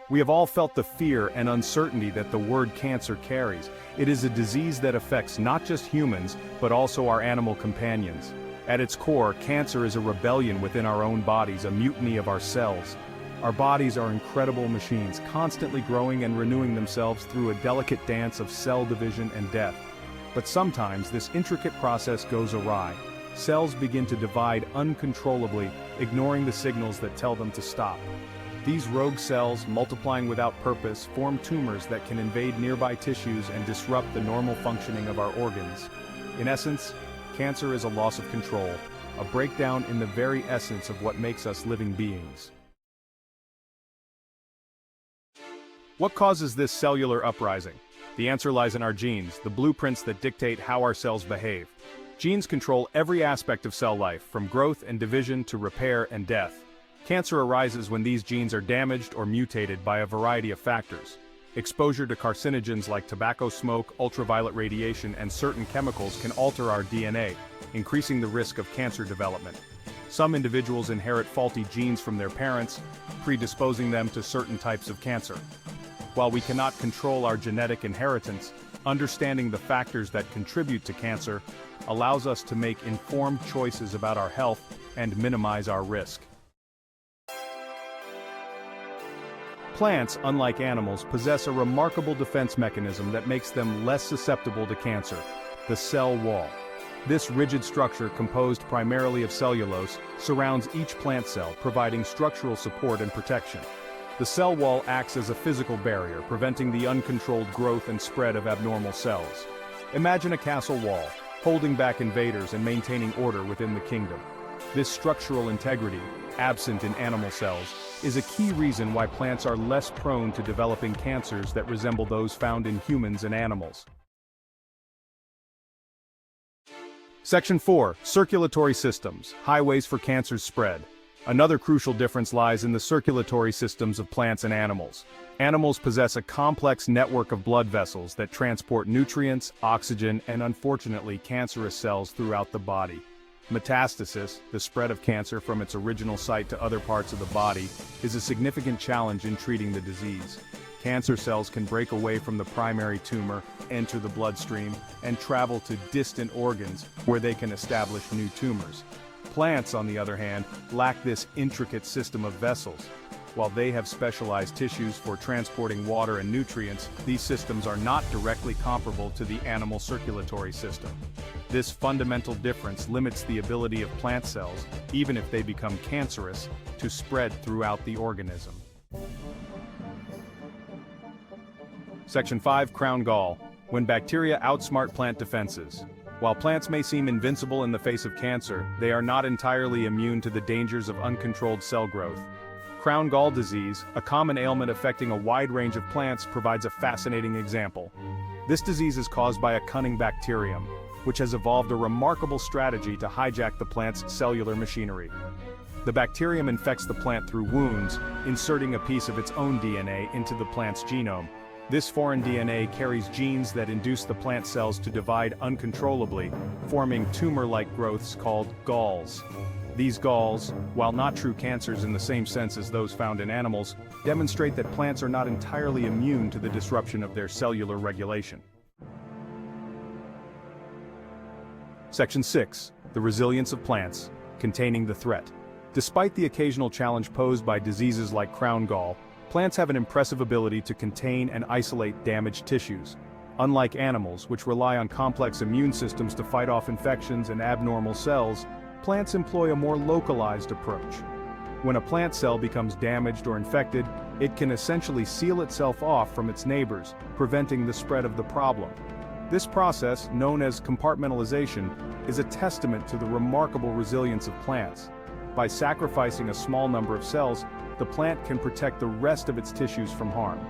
We have all felt the fear and uncertainty that the word cancer carries. It is a disease that affects not just humans, but also our animal companions. At its core, cancer is a rebellion within our own bodies, a mutiny of our cells. Our bodies are incredible machines, constantly growing and renewing themselves through a delicate dance of cell division and death. But sometimes this intricate process goes awry. Cells begin to divide uncontrollably, ignoring the signals that tell them to stop. These rogue cells, multiplying without purpose, form tumors that can invade nearby tissues and disrupt the normal functioning of our organs. In essence, cancer is a loss of control, a breakdown in the very essence of what makes us living beings. What causes this cellular uprising? The answer lies in our genes, the blueprints that dictate how our cells behave. Genes control every aspect of cell life, from growth and division to repair and death. Cancer arises when these genes are damaged or mutated by a variety of factors. Exposure to carcinogens like tobacco smoke, ultraviolet radiation, and certain chemicals can alter our DNA, increasing the risk of cancer development. Some individuals inherit faulty genes from their parents, predisposing them to certain types of cancer. While we cannot control our genetic inheritance, understanding the factors that contribute to cancer allows us to make informed choices about our health and minimize our risk. Plants, unlike animals, possess a remarkable defense mechanism that makes them less susceptible to cancer: the cell wall. This rigid structure, composed primarily of cellulose, surrounds each plant cell, providing structural support and protection. The cell wall acts as a physical barrier, preventing the uncontrolled growth and spread of abnormal cells. Imagine a castle wall, holding back invaders and maintaining order within the kingdom. This structural integrity, absent in animal cells, is a key reason why plants are less prone to developing cancers that resemble those found in humans and animals. Section 4. Circulatory systems, highways for cancer's spread. Another crucial difference lies in the circulatory systems of plants and animals. Animals possess a complex network of blood vessels that transport nutrients, oxygen, and unfortunately cancerous cells throughout the body. Metastasis, the spread of cancer from its original site to other parts of the body, is a significant challenge in treating the disease. Cancer cells can break away from the primary tumor, enter the bloodstream, and travel to distant organs where they can establish new tumors. Plants, on the other hand, lack this intricate system of vessels. While they have specialized tissues for transporting water and nutrients, these systems are not directly comparable to the animal circulatory system. This fundamental difference limits the ability of plant cells, even if they become cancerous, to spread throughout the organism. Section 5. Crown gall. When bacteria outsmart plant defenses. While plants may seem invincible in the face of cancer, they are not entirely immune to the dangers of uncontrolled cell growth. Crown gall disease, a common ailment affecting a wide range of plants, provides a fascinating example. This disease is caused by a cunning bacterium, which has evolved a remarkable strategy to hijack the plant's cellular machinery. The bacterium infects the plant through wounds, inserting a piece of its own DNA into the plant's genome. This foreign DNA carries genes that induce the plant cells to divide uncontrollably, forming tumor-like growths called galls. These galls, while not true cancers in the same sense as those found in animals, demonstrate that plants are not entirely immune to the disruption of their cellular regulation. Section 6. The resilience of plants, containing the threat. Despite the occasional challenge posed by diseases like crown gall, plants have an impressive ability to contain and isolate damaged tissues. Unlike animals, which rely on complex immune systems to fight off infections and abnormal cells, plants employ a more localized approach. When a plant cell becomes damaged or infected, it can essentially seal itself off from its neighbors, preventing the spread of the problem. This process, known as compartmentalization, is a testament to the remarkable resilience of plants. By sacrificing a small number of cells, the plant can protect the rest of its tissues from harm.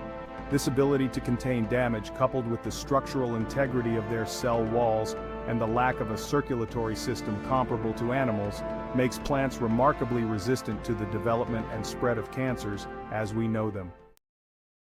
This ability to contain damage, coupled with the structural integrity of their cell walls and the lack of a circulatory system comparable to animals, makes plants remarkably resistant to the development and spread of cancers as we know them.